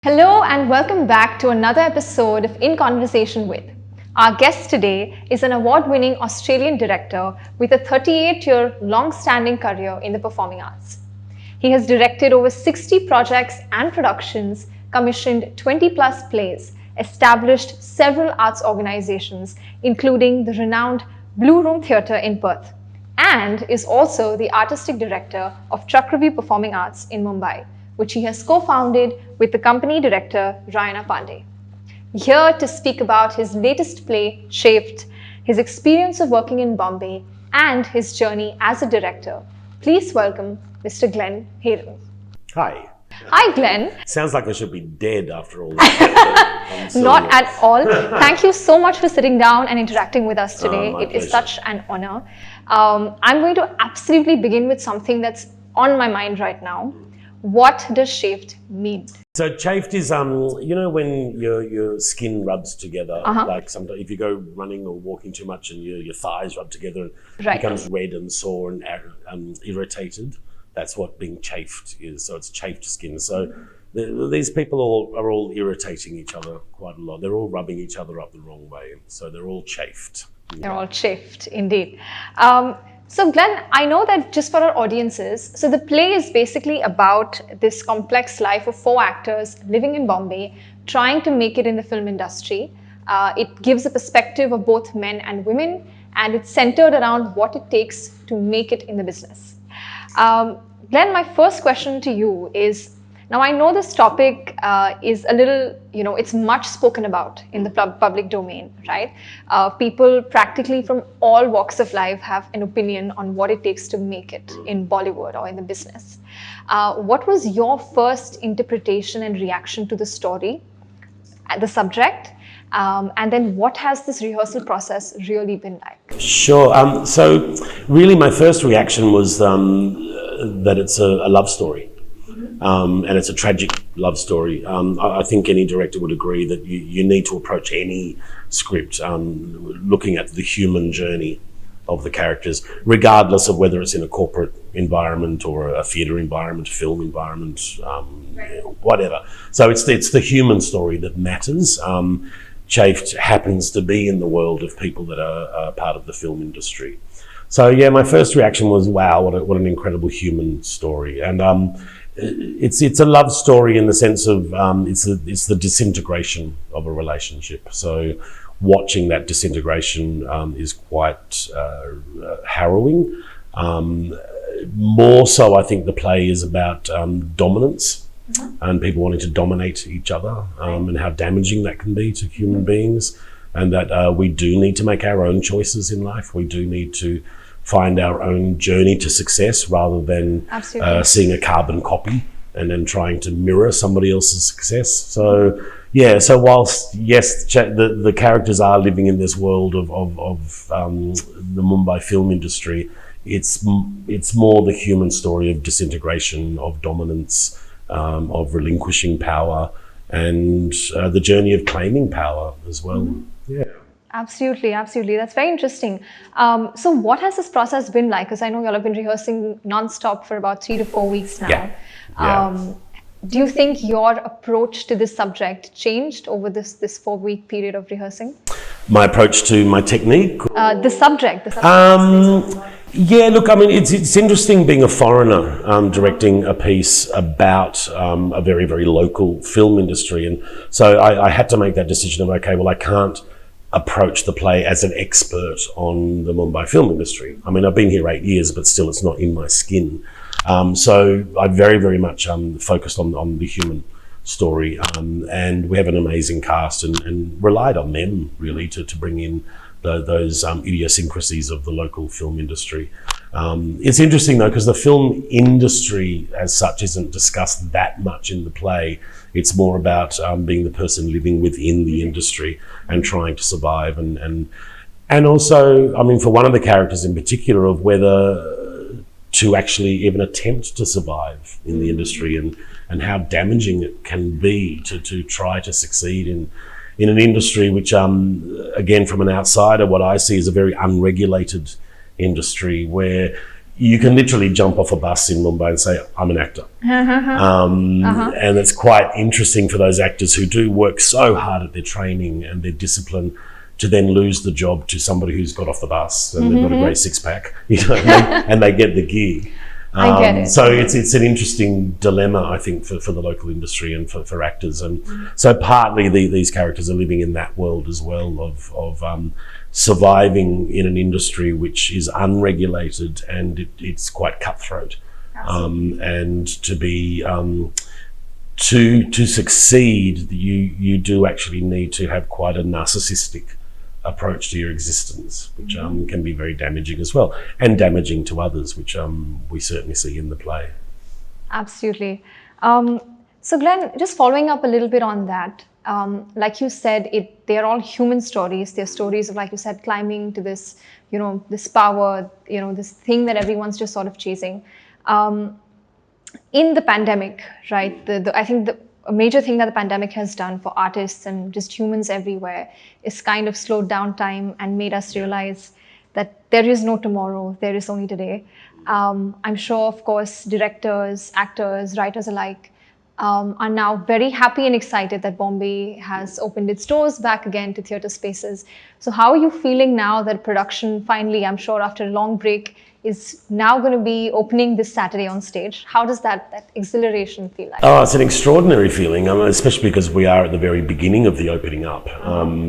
Hello and welcome back to another episode of In Conversation With. Our guest today is an award-winning Australian director with a 38-year long-standing career in the performing arts. He has directed over 60 projects and productions, commissioned 20+ plays, established several arts organizations, including the renowned Blue Room Theatre in Perth, and is also the artistic director of Chakravi Performing Arts in Mumbai, which he has co-founded with the company director Rayana Pandey. Here to speak about his latest play, Chafed, his experience of working in Bombay, and his journey as a director, please welcome Mr. Glenn Hayden. Hi. Hi, Glenn. Sounds like I should be dead after all that. Not at all. Thank you so much for sitting down and interacting with us today. My It is pleasure. such an honor. I'm going to absolutely begin with something that's on my mind right now. What does Chafed mean? So chafed is, you know, when your skin rubs together, like sometimes if you go running or walking too much and your thighs rub together and Right. becomes red and sore and irritated, that's what being chafed is. So it's chafed skin. So these people are all irritating each other quite a lot. They're all rubbing each other up the wrong way. So they're all chafed. They're all chafed, indeed. So Glenn, I know that just for our audiences, so the play is basically about this complex life of 4 actors living in Bombay, trying to make it in the film industry. It gives a perspective of both men and women, and it's centered around what it takes to make it in the business. Glenn, my first question to you is, now I know this topic is a little, it's much spoken about in the public domain, right? People practically from all walks of life have an opinion on what it takes to make it in Bollywood or in the business. What was your first interpretation and reaction to the story, the subject? And then what has this rehearsal process really been like? Sure. So really my first reaction was that it's a love story. And it's a tragic love story. I think any director would agree that you need to approach any script looking at the human journey of the characters, regardless of whether it's in a corporate environment or a theatre environment, film environment, whatever. So it's the human story that matters. Chafed happens to be in the world of people that are part of the film industry. So yeah, my first reaction was, wow, what an incredible human story. And it's a love story in the sense of it's the disintegration of a relationship. So watching that disintegration is quite harrowing. More so, I think the play is about dominance and people wanting to dominate each other and how damaging that can be to human beings, and that we do need to make our own choices in life. We do need to find our own journey to success rather than seeing a carbon copy and then trying to mirror somebody else's success. So yeah, so whilst yes, the characters are living in this world of the Mumbai film industry, it's more the human story of disintegration, of dominance, of relinquishing power, and the journey of claiming power as well. Yeah. Absolutely, absolutely. That's very interesting. So what has this process been like? Because I know you all have been rehearsing non-stop for about 3 to 4 weeks now. Yeah. Do you think your approach to this subject changed over this 4-week period of rehearsing? My approach to my technique? The subject. Yeah, look, I mean, it's interesting being a foreigner directing a piece about a very, very local film industry. And so I had to make that decision of, okay, well, I can't approach the play as an expert on the Mumbai film industry. I mean, I've been here 8 years, but still it's not in my skin. So I very, very much focused on the human story, and we have an amazing cast and relied on them really to bring in those idiosyncrasies of the local film industry. It's interesting though, because the film industry as such isn't discussed that much in the play. It's more about being the person living within the industry and trying to survive, and also, I mean, for one of the characters in particular, of whether to actually even attempt to survive in the industry, and how damaging it can be to try to succeed in an industry which, again, from an outsider, what I see is a very unregulated industry where you can literally jump off a bus in Mumbai and say, I'm an actor. And it's quite interesting for those actors who do work so hard at their training and their discipline to then lose the job to somebody who's got off the bus and they've got a great six-pack, and they get the gig. I get it. So it's an interesting dilemma, I think, for the local industry and for actors. And so partly these characters are living in that world as well of surviving in an industry which is unregulated, and it's quite cutthroat. And to be to succeed, you do actually need to have quite a narcissistic approach to your existence, which can be very damaging as well, and damaging to others, which we certainly see in the play. Absolutely. So Glenn, just following up a little bit on that, like you said, they're all human stories. They're stories of, like you said, climbing to this, this power, this thing that everyone's just sort of chasing. In the pandemic, right, I think a major thing that the pandemic has done for artists and just humans everywhere is kind of slowed down time and made us realize that there is no tomorrow, there is only today. I'm sure, of course, directors, actors, writers alike are now very happy and excited that Bombay has opened its doors back again to theatre spaces. So how are you feeling now that production finally, I'm sure after a long break, is now going to be opening this Saturday on stage? How does that exhilaration feel like? Oh, it's an extraordinary feeling, especially because we are at the very beginning of the opening up.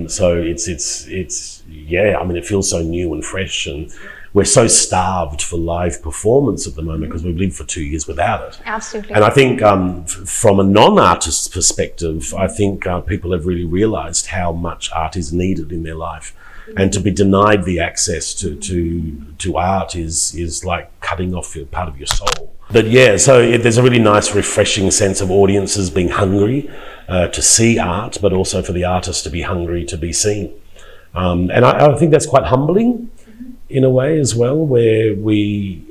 So it's yeah, I mean, it feels so new and fresh, and we're so starved for live performance at the moment because we've lived for 2 years without it. Absolutely. And I think from a non-artist's perspective, I think people have really realised how much art is needed in their life. And to be denied the access to art is like cutting off part of your soul. But yeah, so there's a really nice, refreshing sense of audiences being hungry to see art, but also for the artist to be hungry to be seen. And I think that's quite humbling in a way as well, where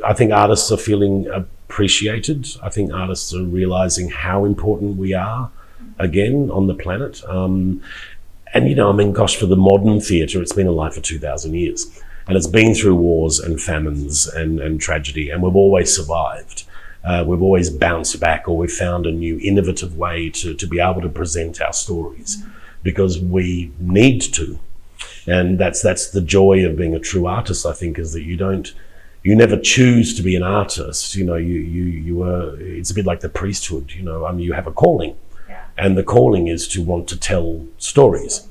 I think artists are feeling appreciated. I think artists are realising how important we are again on the planet. And, I mean, gosh, for the modern theatre, it's been alive for 2,000 years. And it's been through wars and famines and tragedy, and we've always survived. We've always bounced back, or we've found a new innovative way to be able to present our stories because we need to. And that's the joy of being a true artist, I think, is that you never choose to be an artist. It's a bit like the priesthood, you have a calling. And the calling is to want to tell stories,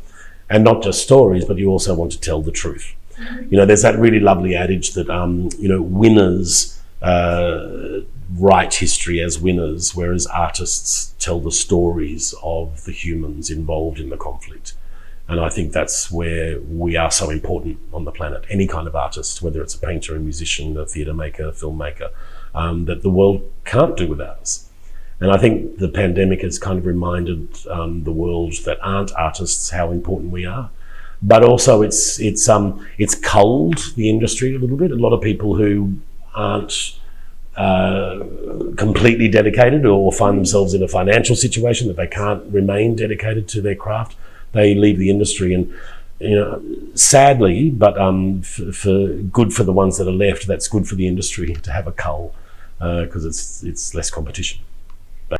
and not just stories, but you also want to tell the truth. There's that really lovely adage that, winners write history as winners, whereas artists tell the stories of the humans involved in the conflict. And I think that's where we are so important on the planet. Any kind of artist, whether it's a painter, a musician, a theatre maker, a filmmaker, that the world can't do without us. And I think the pandemic has kind of reminded the world that aren't artists how important we are. But also it's culled the industry a little bit. A lot of people who aren't completely dedicated or find themselves in a financial situation that they can't remain dedicated to their craft, they leave the industry. And sadly, but for good for the ones that are left, that's good for the industry to have a cull because it's less competition.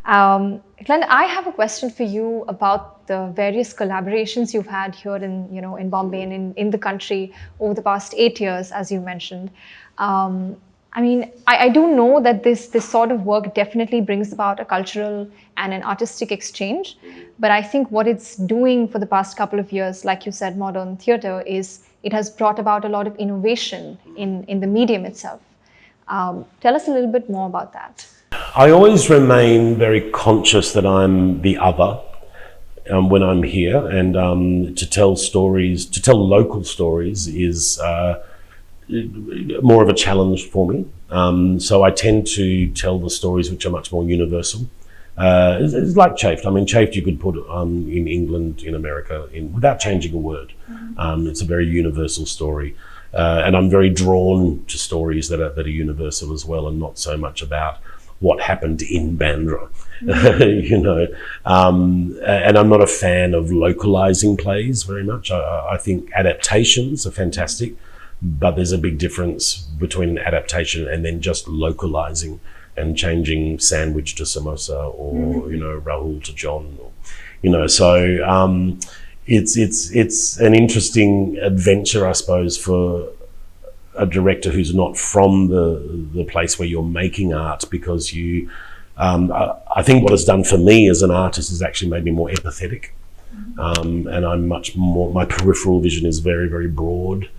Glenn, I have a question for you about the various collaborations you've had here in Bombay and in the country over the past 8 years, as you mentioned. I mean, I do know that this sort of work definitely brings about a cultural and an artistic exchange, but I think what it's doing for the past couple of years, like you said, modern theatre, is it has brought about a lot of innovation in the medium itself. Tell us a little bit more about that. I always remain very conscious that I'm the other when I'm here, and to tell local stories is more of a challenge for me. So I tend to tell the stories which are much more universal. It's like Chafed. I mean, Chafed you could put in England, in America, without changing a word. It's a very universal story. And I'm very drawn to stories that are universal as well, and not so much about what happened in Bandra, you know. And I'm not a fan of localizing plays very much. I think adaptations are fantastic, but there's a big difference between an adaptation and then just localizing and changing sandwich to samosa, or you know, Rahul to John, or, you know. So it's an interesting adventure, I suppose, for a director who's not from the place where you're making art, because you, I think what it's done for me as an artist is actually made me more empathetic, and I'm much more, my peripheral vision is very, very broad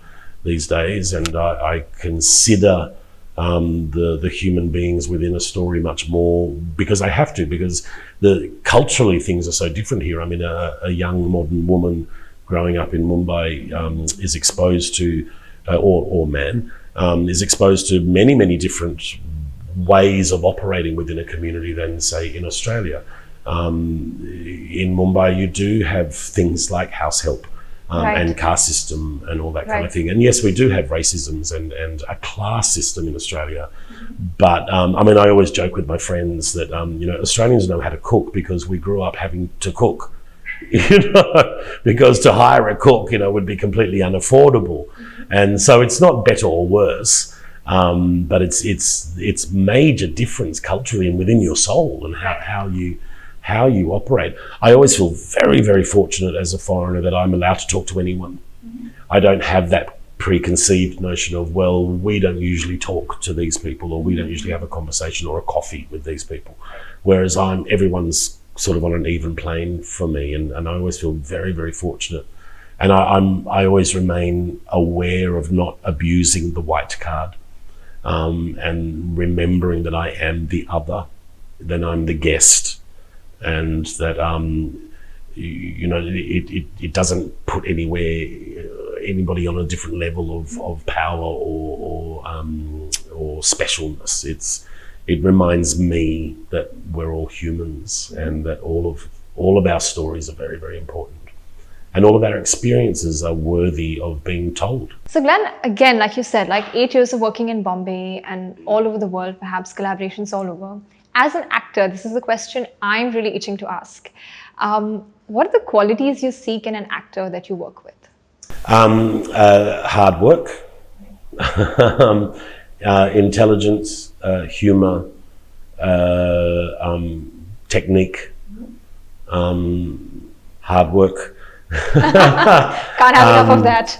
these days, and I consider the human beings within a story much more, because I have to, because culturally things are so different here. I mean, a young modern woman growing up in Mumbai is exposed to, or man, is exposed to many, many different ways of operating within a community than, say, in Australia. In Mumbai, you do have things like house help, and caste system and all that kind of thing. And yes, we do have racisms and a class system in Australia. But I mean, I always joke with my friends that, you know, Australians know how to cook because we grew up having to cook, you know, because to hire a cook, you know, would be completely unaffordable. And so it's not better or worse, but it's major difference culturally and within your soul and how you operate. I always feel very, very fortunate as a foreigner that I'm allowed to talk to anyone. I don't have that preconceived notion of, well, we don't usually talk to these people, or we don't usually have a conversation or a coffee with these people. Whereas everyone's sort of on an even plane for me, and I always feel very, very fortunate. And I always remain aware of not abusing the white card, and remembering that I am the other, that I'm the guest, and that you know, it doesn't put anybody on a different level of power or specialness. It reminds me that we're all humans, and that all of our stories are very, very important. And all of our experiences are worthy of being told. So Glenn, again, like you said, like 8 years of working in Bombay and all over the world, perhaps collaborations all over. As an actor, this is a question I'm really itching to ask. What are the qualities you seek in an actor that you work with? Hard work, intelligence, humor, technique, hard work. Can't have enough of that.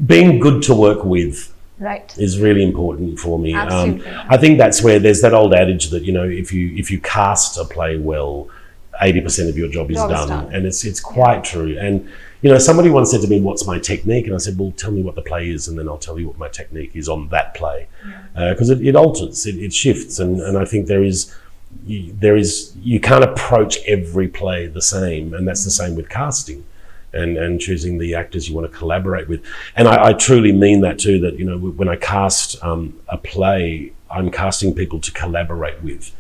Being good to work with, right, is really important for me. Absolutely. I think that's where there's that old adage that, you know, if you cast a play well, 80% of your job is done. And it's quite true. And, you know, somebody once said to me, what's my technique? And I said, well, tell me what the play is, and then I'll tell you what my technique is on that play. Because it alters, it shifts. And I think you can't approach every play the same. And that's the same with casting. And choosing the actors you want to collaborate with. And I truly mean that too, that, you know, when I cast a play, I'm casting people to collaborate with,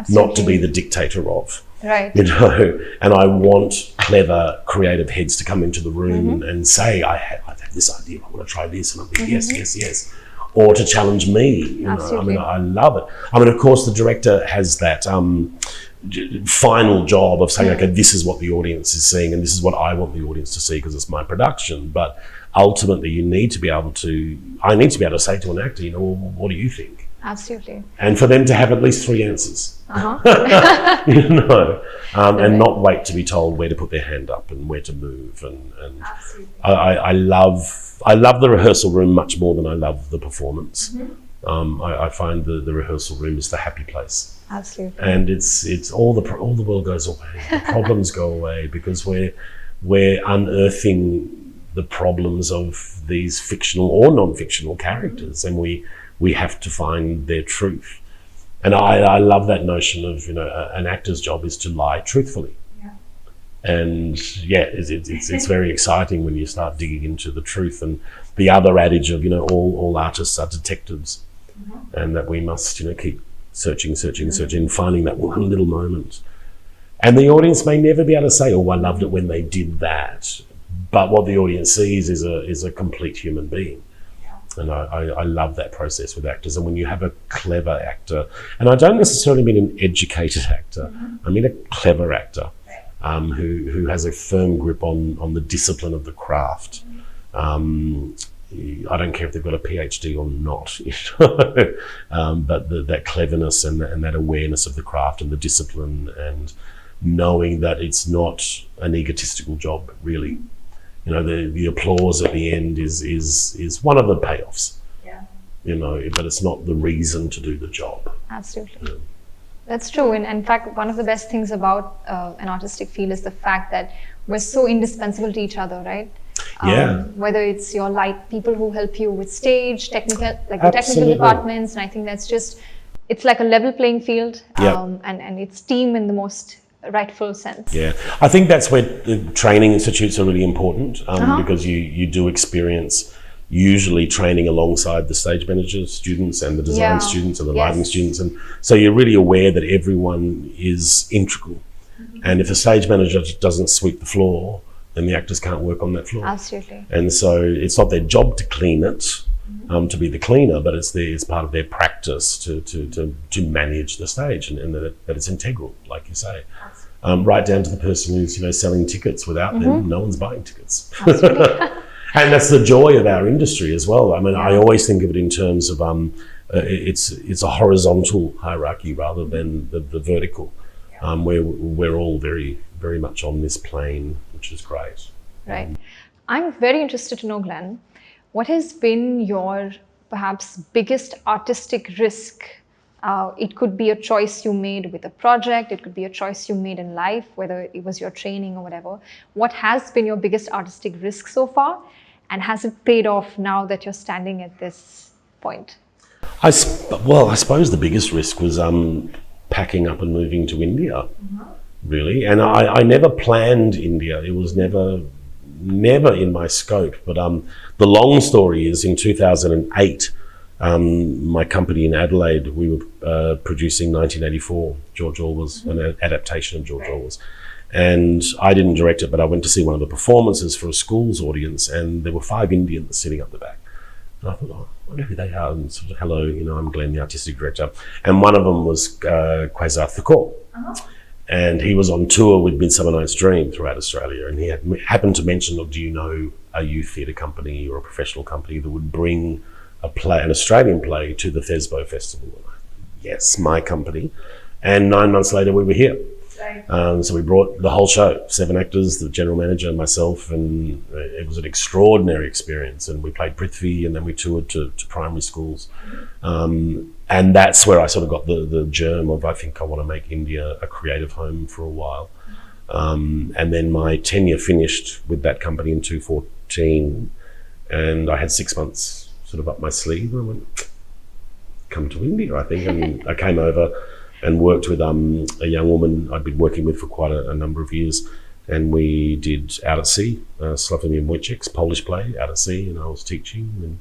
not to be the dictator of. Right. You know, and I want clever, creative heads to come into the room and say, I've had this idea, I want to try this, and I'm like, yes. Or to challenge me, you know. I mean, I love it. I mean, of course, the director has that final job of saying, okay, this is what the audience is seeing, and this is what I want the audience to see because it's my production. But ultimately, I need to be able to say to an actor, you know, well, what do you think? Absolutely. And for them to have at least 3 answers, you know, and not wait to be told where to put their hand up and where to move. And I love the rehearsal room much more than I love the performance. I find the rehearsal room is the happy place. Absolutely. And it's all the world goes away. The problems go away because we're unearthing the problems of these fictional or non-fictional characters, and we have to find their truth. And I love that notion of, you know, an actor's job is to lie truthfully. And yeah, it's very exciting when you start digging into the truth and the other adage of, all artists are detectives, and that we must, keep searching, finding that one little moment. And the audience may never be able to say, oh, I loved it when they did that. But what the audience sees is a complete human being. And I love that process with actors. And when you have a clever actor, and I don't necessarily mean an educated actor, I mean a clever actor who has a firm grip on the discipline of the craft. I don't care if they've got a PhD or not, but that cleverness and that awareness of the craft and the discipline, and knowing that it's not an egotistical job, really. The applause at the end is one of the payoffs. But it's not the reason to do the job. Absolutely. That's true. And in fact, one of the best things about an artistic field is the fact that we're so indispensable to each other, right? Whether it's your light people who help you with stage, technical departments, and I think it's like a level playing field, and it's team in the most rightful sense. Yeah, I think that's where the training institutes are really important, because you do experience usually training alongside the stage manager students and the design students and the lighting students, and so you're really aware that everyone is integral. And if a stage manager doesn't sweep the floor, then the actors can't work on that floor. Absolutely. And so it's not their job to clean it, to be the cleaner, but it's part of their practice to manage the stage, and that it's integral, like you say. Right down to the person who's selling tickets. Without them, no one's buying tickets. And that's the joy of our industry as well. I mean, I always think of it in terms of it's a horizontal hierarchy rather than the vertical, where we're all very, very much on this plane, which is great. Right. I'm very interested to know, Glenn, what has been your perhaps biggest artistic risk? It could be a choice you made with a project, it could be a choice you made in life, whether it was your training or whatever. What has been your biggest artistic risk so far? And has it paid off now that you're standing at this point? I suppose the biggest risk was packing up and moving to India, really. And I never planned India. It was never in my scope. But the long story is, in 2008, my company in Adelaide, we were producing 1984, George Orwell's, an adaptation of George Orwell's. And I didn't direct it, but I went to see one of the performances for a school's audience, and there were 5 Indians sitting up the back. And I thought, I wonder who they are. And sort of, hello, I'm Glenn, the artistic director. And one of them was Quasar Thakor. And he was on tour with Midsummer Night's Dream throughout Australia. And he happened to mention, do you know a youth theatre company or a professional company that would bring an Australian play to the Thesbo Festival? Yes, my company. And 9 months later, we were here. So we brought the whole show, 7 actors, the general manager, myself, and it was an extraordinary experience. And we played Prithvi, and then we toured to primary schools. And that's where I sort of got the germ of, I think I want to make India a creative home for a while. And then my tenure finished with that company in 2014, and I had 6 months sort of up my sleeve, and I went, come to India, I think. And I came over and worked with a young woman I'd been working with for quite a number of years, and we did Out at Sea, Slavomir Wojciech's Polish play, Out at Sea, and I was teaching.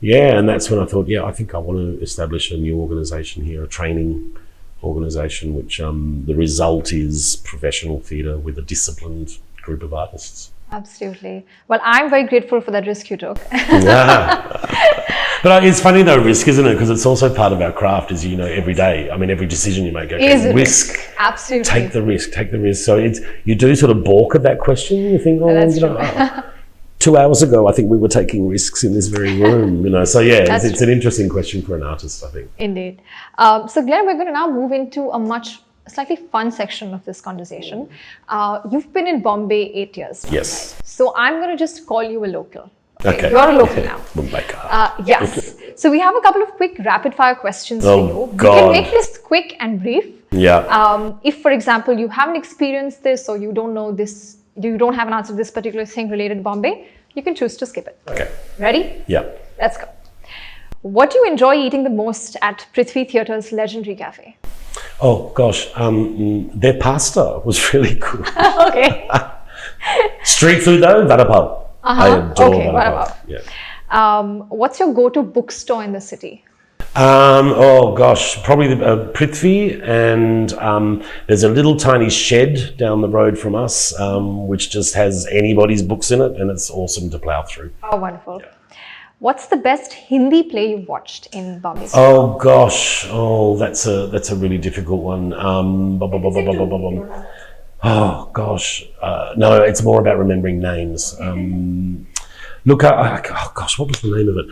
And that's when I thought, I think I want to establish a new organisation here, a training organisation, which the result is professional theatre with a disciplined group of artists. Absolutely. Well, I'm very grateful for that risk you took. But it's funny though, risk, isn't it? Because it's also part of our craft, is, every day. I mean, every decision you make, okay, risk. Absolutely. Take the risk. So you do sort of balk at that question. You think, that's true. 2 hours ago, I think we were taking risks in this very room, So it's an interesting question for an artist, I think. Indeed. So Glenn, we're going to now move into a slightly fun section of this conversation. You've been in Bombay 8 years. Yes. So I'm going to just call you a local. Okay. You're a local now. Mumbai. Yes. So we have a couple of quick rapid fire questions for you. God. We can make this quick and brief. Yeah. If, for example, you haven't experienced this, or you don't know this, you don't have an answer to this particular thing related to Bombay, you can choose to skip it. Okay. Ready? Yeah. Let's go. What do you enjoy eating the most at Prithvi Theatre's legendary cafe? Oh gosh, their pasta was really good. Okay. Street food though, vada pav. I adore vada pav. Yeah. What's your go-to bookstore in the city? Oh gosh, probably the Prithvi, and there's a little tiny shed down the road from us, which just has anybody's books in it, and it's awesome to plough through. Oh, wonderful. Yeah. What's the best Hindi play you've watched in Bombay? Oh gosh, that's a really difficult one. Oh gosh, no, it's more about remembering names. Look, gosh, what was the name of it?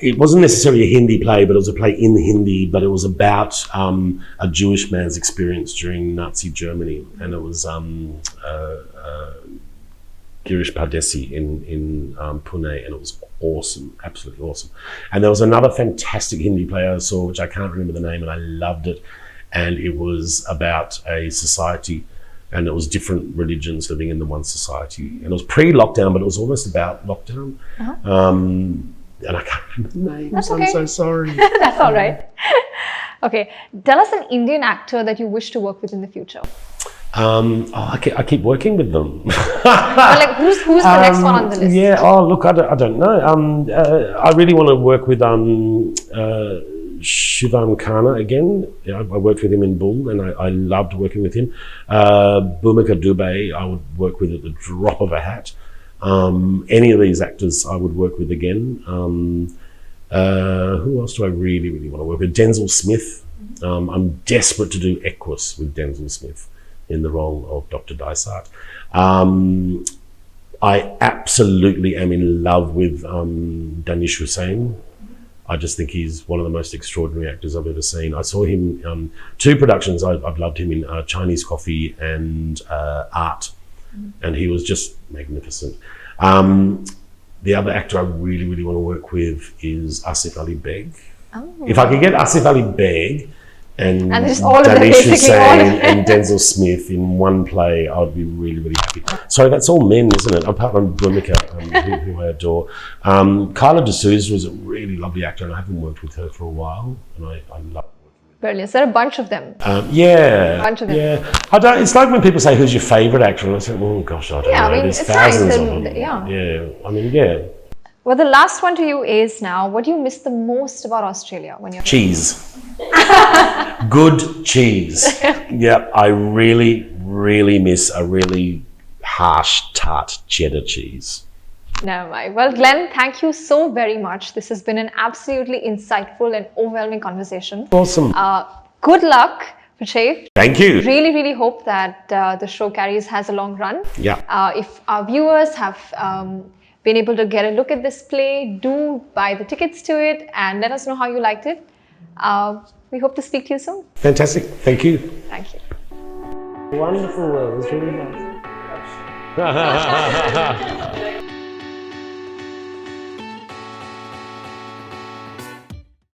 It wasn't necessarily a Hindi play, but it was a play in Hindi, but it was about a Jewish man's experience during Nazi Germany, and it was Girish Pardesi in Pune, and it was awesome, absolutely awesome. And there was another fantastic Hindi play I saw, which I can't remember the name, and I loved it, and it was about a society, and it was different religions living in the one society, and it was pre-lockdown, but it was almost about lockdown. And I can't remember the names. That's okay. I'm so sorry. That's all right. Okay, tell us an Indian actor that you wish to work with in the future. I keep working with them. Like who's the next one on the list? Yeah. Oh, look, I don't know. I really want to work with Shivam Khanna again. I worked with him in Bull, and I loved working with him. Bhumika Dubey, I would work with at the drop of a hat. Any of these actors I would work with again. Who else do I really, really want to work with? Denzel Smith. I'm desperate to do Equus with Denzel Smith in the role of Dr. Dysart. I absolutely am in love with Danish Hussain. I just think he's one of the most extraordinary actors I've ever seen. I saw him, 2 productions, I've loved him in Chinese Coffee and Art. And he was just magnificent. The other actor I really, really want to work with is Asif Ali Beg. Oh. If I could get Asif Ali Beg and Danish Hussain and Denzel Smith in one play, I'd be really, really happy. So that's all men, isn't it? Apart from Bhumika, who I adore. Carla D'Souza was a really lovely actor, and I haven't worked with her for a while, and I love it. Brilliant. So there are a bunch of them. Yeah. A bunch of them. Yeah. It's like when people say, who's your favourite actor? And I say, oh gosh, I don't know. I mean, there's it's thousands nice of them. Yeah. I mean, yeah. Well, the last one to you is now, what do you miss the most about Australia when you're Cheese. Good cheese. Yeah, I really, really miss a really harsh, tart cheddar cheese. Never mind. Well, Glenn, thank you so very much. This has been an absolutely insightful and overwhelming conversation. Awesome. Good luck for Chafed. Thank you. Really, really hope that the show has a long run. Yeah. If our viewers have been able to get a look at this play, do buy the tickets to it and let us know how you liked it. We hope to speak to you soon. Fantastic. Thank you. Thank you. Wonderful. It was really nice.